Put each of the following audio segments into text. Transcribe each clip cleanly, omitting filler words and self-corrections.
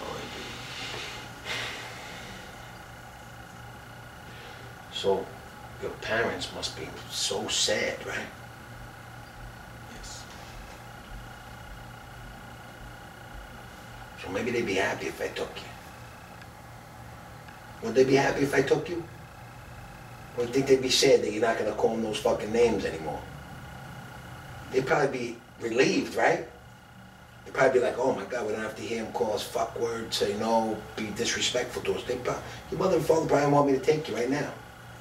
idea. So, your parents must be so sad, right? Yes. So maybe they'd be happy if I took you. Would they be happy if I took you? Or do you think they'd be sad that you're not gonna call them those fucking names anymore? They'd probably be relieved, right? They'd probably be like, oh my God, we don't have to hear him call us fuck words, say no, be disrespectful to us. Your mother and father probably want me to take you right now.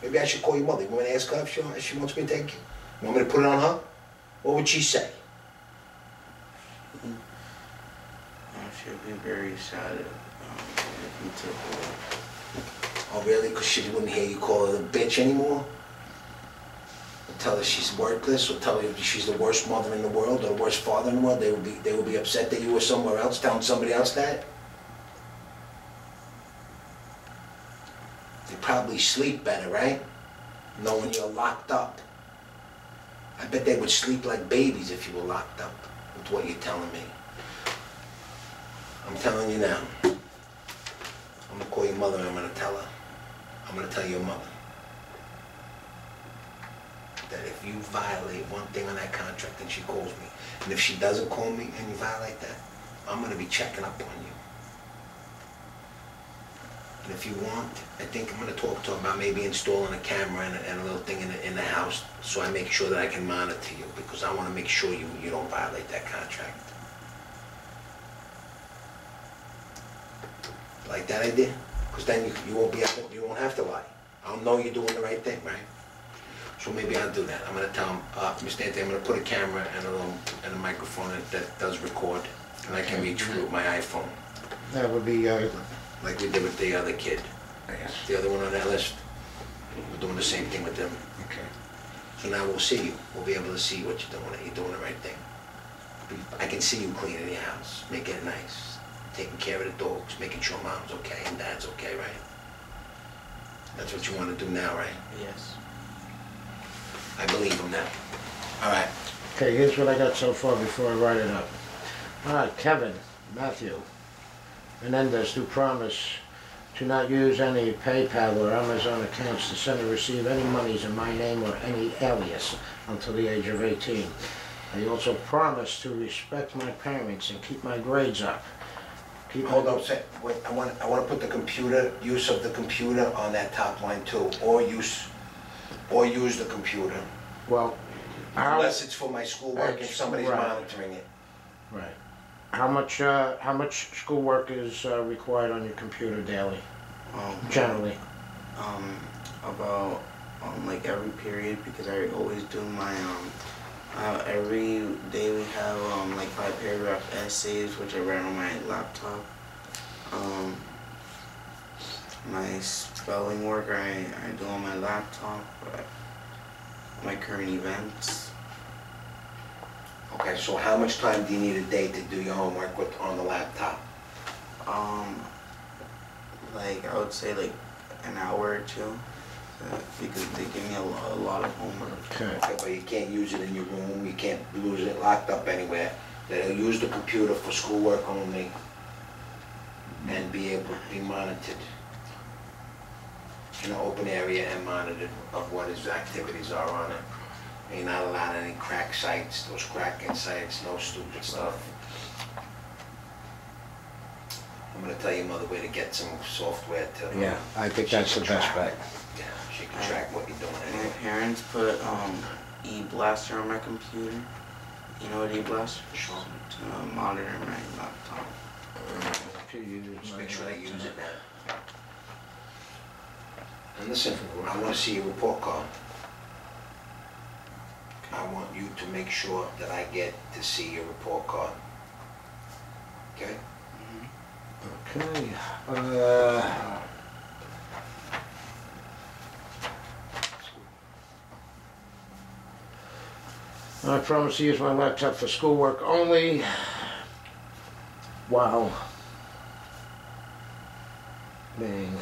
Maybe I should call your mother. You want me to ask her if she wants me to take you? You want me to put it on her? What would she say? She'd be very sad if you took her. Oh really? Because she wouldn't hear you call her a bitch anymore? Or tell her she's worthless, or tell her she's the worst mother in the world, or the worst father in the world? They would be upset that you were somewhere else, telling somebody else that? They probably sleep better, right? Knowing you're locked up. I bet they would sleep like babies if you were locked up, with what you're telling me. I'm telling you now. I'm gonna call your mother and I'm gonna tell her. I'm gonna tell your mother that if you violate one thing on that contract, then she calls me. And if she doesn't call me and you violate that, I'm gonna be checking up on you. And if you want, I think I'm gonna talk to her about maybe installing a camera and a little thing in the house, so I make sure that I can monitor you, because I wanna make sure you don't violate that contract. Like that idea? Because then you won't have to lie. I'll know you're doing the right thing, right? So maybe I'll do that. I'm gonna tell him, Mr. Anthony, I'm gonna put a camera and a microphone that does record, and I can reach through my iPhone. That would be, like we did with the other kid. yes. The other one on that list. We're doing the same thing with them. Okay. So now we'll see you. We'll be able to see what you're doing, that you're doing the right thing. I can see you cleaning your house, making it nice, taking care of the dogs, making sure mom's okay and dad's okay, right? That's what you want to do now, right? Yes. I believe him now. All right. Okay, here's what I got so far before I write it up. All right, Kevin, Matthew, Menendez do promise to not use any PayPal or Amazon accounts to send or receive any monies in my name or any alias until the age of 18. I also promise to respect my parents and keep my grades up. Hold on a sec. Wait, I want to put the use of the computer on that top line too, or use the computer. Well, unless it's for my schoolwork if somebody's monitoring it. Right. How much schoolwork is required on your computer daily? Generally. About like every period, because I always do my every day we have like 5 paragraph essays which I write on my laptop. My spelling work I do on my laptop. My current events. Okay, so how much time do you need a day to do your homework on the laptop? Like I would say like an hour or two, because they give me a lot of homework. Okay, but you can't use it in your room, you can't lose it locked up anywhere. They'll use the computer for schoolwork only and be able to be monitored in an open area and monitored of what his activities are on it. You're not allowed any crack sites, those cracking sites, no stupid stuff. I'm gonna tell your mother where to get some software to... Yeah, I think that's the best bet. Yeah, she can track what you're doing anyway. My parents put e-blaster on my computer. You know what e-blaster is? Sure. To monitor my laptop. Just make sure they use it now. And listen, I want to see your report card. I want you to make sure that I get to see your report card. Okay? Okay. I promise to use my laptop for schoolwork only. Wow. Dang.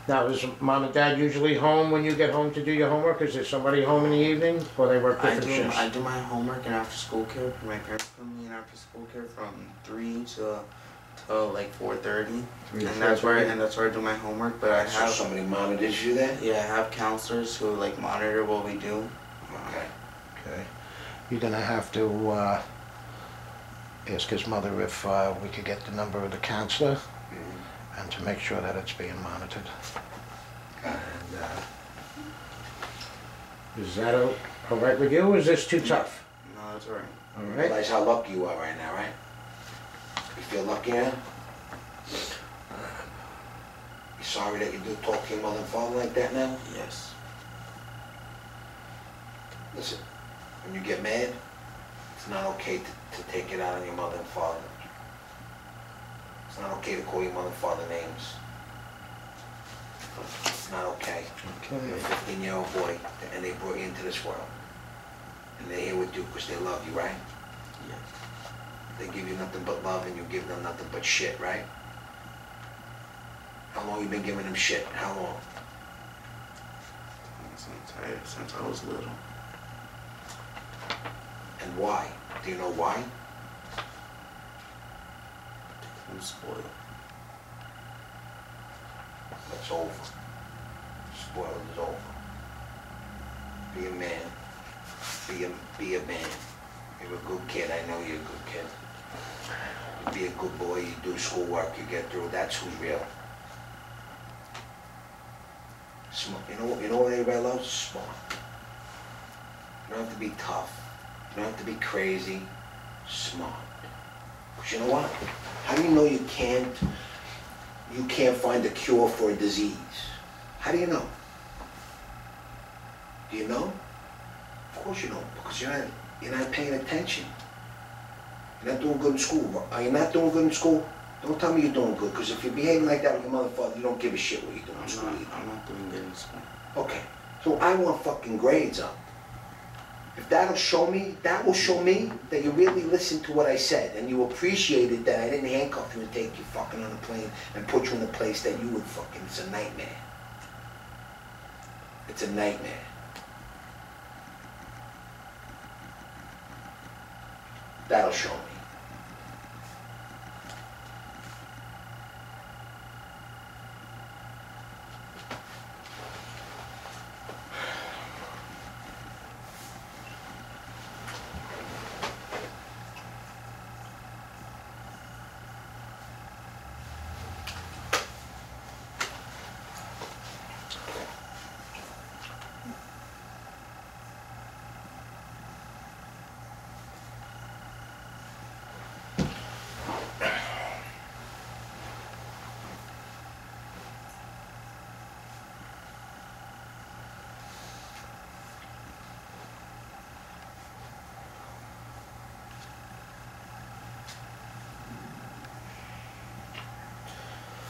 Now, is mom and dad usually home when you get home to do your homework? Is there somebody home in the evening, or they work different shifts? I do my homework and after school care. My parents put me in after school care from 3 to till like 4:30, 3 to and that's where 4:30. I do my homework. But I So have somebody monitors you then? yeah, I have counselors who like monitor what we do. Okay. Okay. You're gonna have to ask his mother if we could get the number of the counselor Mhm. and to make sure that it's being monitored. Got it. And, is that all right with you, or is this too tough? No, that's alright. All You right? realize how lucky you are right now, right? You feel lucky now? You sorry that you do talk to your mother and father like that now? Yes. Listen, when you get mad, it's not okay to take it out on your mother and father. It's not okay to call your mother and father names. It's not okay. You're a Okay. 15-year-old boy, and they brought you into this world. And they're here with you because they love you, right? Yes. They give you nothing but love, and you give them nothing but shit, right? How long you been giving them shit? How long? Since I was little. And why? Do you know why? I'm spoiled. That's over. Spoiled is over. Be a man. Be a man. You're a good kid. I know you're a good kid. You be a good boy. You do schoolwork. You get through. That's who's real. Smart. You know what everybody loves? Smart. You don't have to be tough. You don't have to be crazy. Smart. Because you know what? How do you know you can't find a cure for a disease? How do you know? Do you know? Of course you don't, because you're not paying attention. You're not doing good in school. Are you not doing good in school? Don't tell me you're doing good, because if you're behaving like that with your mother and father, you don't give a shit what you're doing in school either. I'm not doing good in school. Okay, so I want fucking grades up. If that will show me that you really listened to what I said, and you appreciated that I didn't handcuff you and take you fucking on a plane and put you in a place that you would fucking, it's a nightmare. It's a nightmare. That'll show me.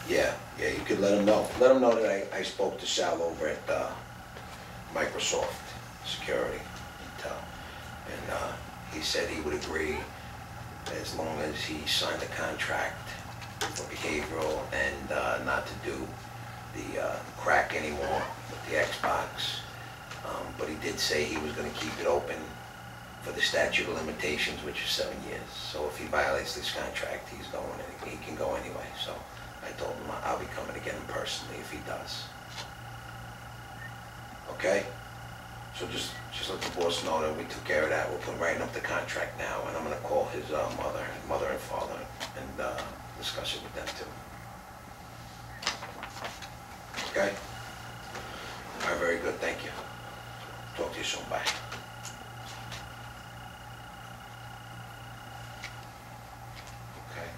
Yeah, you could let him know. Let him know that I spoke to Sal over at Microsoft Security Intel. And he said he would agree as long as he signed the contract for behavioral and not to do the crack anymore with the Xbox. But he did say he was going to keep it open for the statute of limitations, which is 7 years. So if he violates this contract, he can go anyway. So I told him I'll be coming to get him personally if he does. Okay? So just let the boss know that we took care of that. We're writing up the contract now, and I'm gonna call his mother and father, and discuss it with them too. Okay? All right, very good, thank you. Talk to you soon, bye. Okay.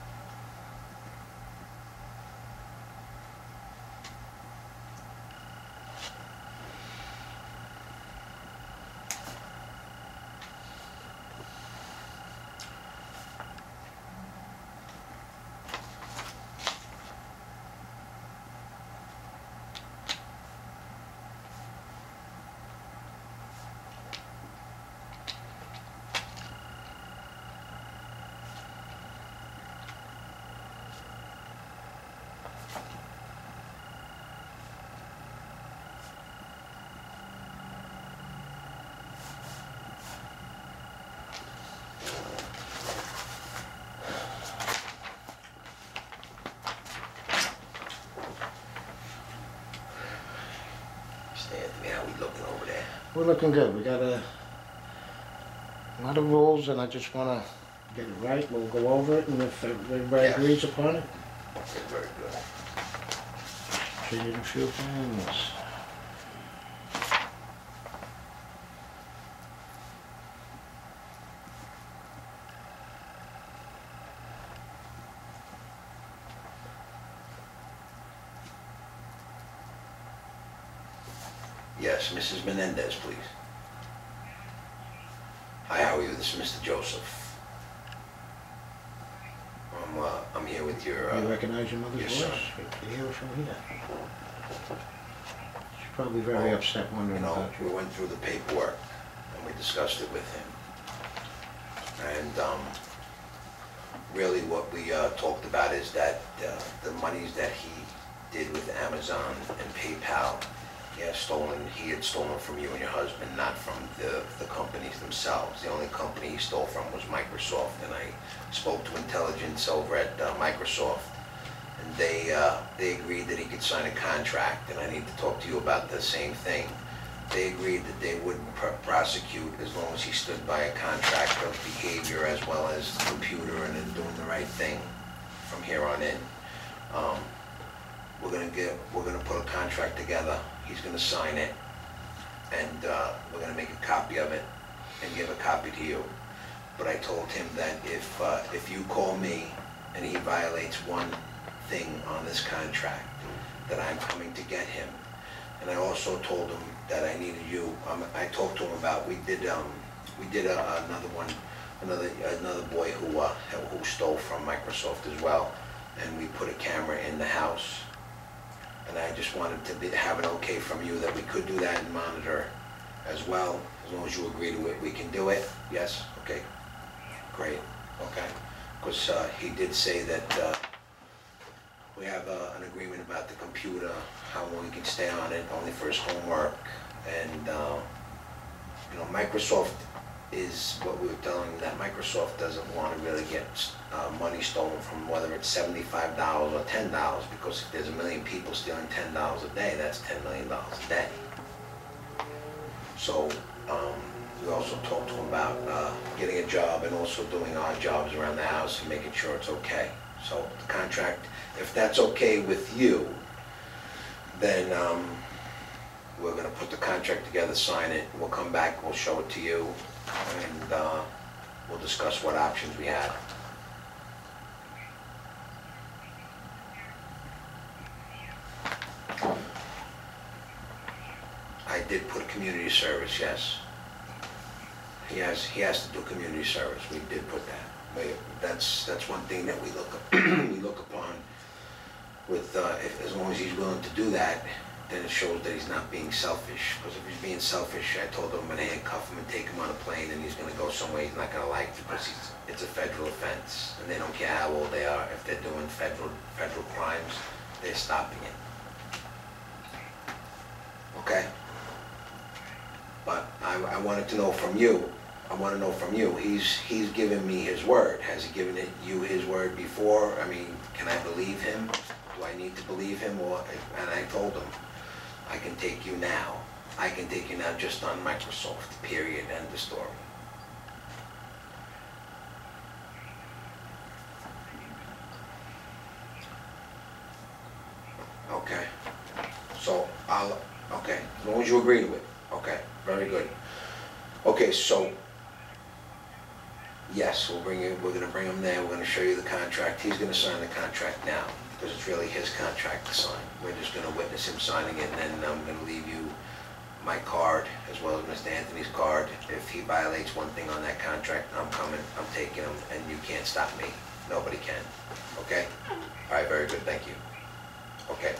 we looking over there? We're looking good. We got a lot of rules, and I just want to get it right. We'll go over it, and if everybody Yes. agrees upon it, Okay, very good. change a few things. Yes, Mrs. Menendez, please. Hi, how are you? This is Mr. Joseph. I'm here with your, You recognize your mother's yes, voice? sir. You can hear it from here. She's probably very Well, upset wondering you know, about we you. went through the paperwork and we discussed it with him. And really what we talked about is that the monies that he did with Amazon and PayPal, he had stolen from you and your husband, not from the companies themselves. The only company he stole from was Microsoft, and I spoke to intelligence over at Microsoft, and they agreed that he could sign a contract, and I need to talk to you about the same thing. They agreed that they wouldn't prosecute as long as he stood by a contract of behavior as well as the computer and then doing the right thing from here on in. We're gonna put a contract together. He's gonna sign it, and we're gonna make a copy of it and give a copy to you. But I told him that if you call me and he violates one thing on this contract, that I'm coming to get him. And I also told him that I needed you. I talked to him about another boy who stole from Microsoft as well, and we put a camera in the house. And I just wanted to have an okay from you that we could do that and monitor as well. As long as you agree to it, we can do it. Yes? Okay. Great. Okay. Because he did say that we have an agreement about the computer, how long he can stay on it, only for his homework. And, you know, Microsoft is what we were telling him, that Microsoft doesn't want to really get money stolen from, whether it's $75 or $10, because if there's 1 million people stealing $10 a day, that's $10 million a day. So we also talked to him about getting a job and also doing odd jobs around the house and making sure it's okay. So the contract, if that's okay with you, then we're going to put the contract together, sign it, we'll come back, we'll show it to you, and we'll discuss what options we have. I did put community service, yes. He has to do community service. We did put that. That's one thing that we look upon with as long as he's willing to do that, then it shows that he's not being selfish. Because if he's being selfish, I told him I'm gonna handcuff him and take him on a plane, and he's gonna go somewhere he's not gonna like, because it's a federal offense, and they don't care how old they are. If they're doing federal crimes, they're stopping it. Okay? But I wanted to know from you. I want to know from you. He's given me his word. Has he given you his word before? I mean, can I believe him? Do I need to believe him? And I told him, I can take you now. I can take you now just on Microsoft. Period. End of story. Okay. So okay. As long as you agree to it. Okay. Very good. Okay. So. Yes, we're going to bring him there, we're going to show you the contract. He's going to sign the contract now, because it's really his contract to sign. We're just going to witness him signing it, and then I'm going to leave you my card, as well as Mr. Anthony's card. If he violates one thing on that contract, I'm coming, I'm taking him, and you can't stop me. Nobody can. Okay? All right, very good, thank you. Okay.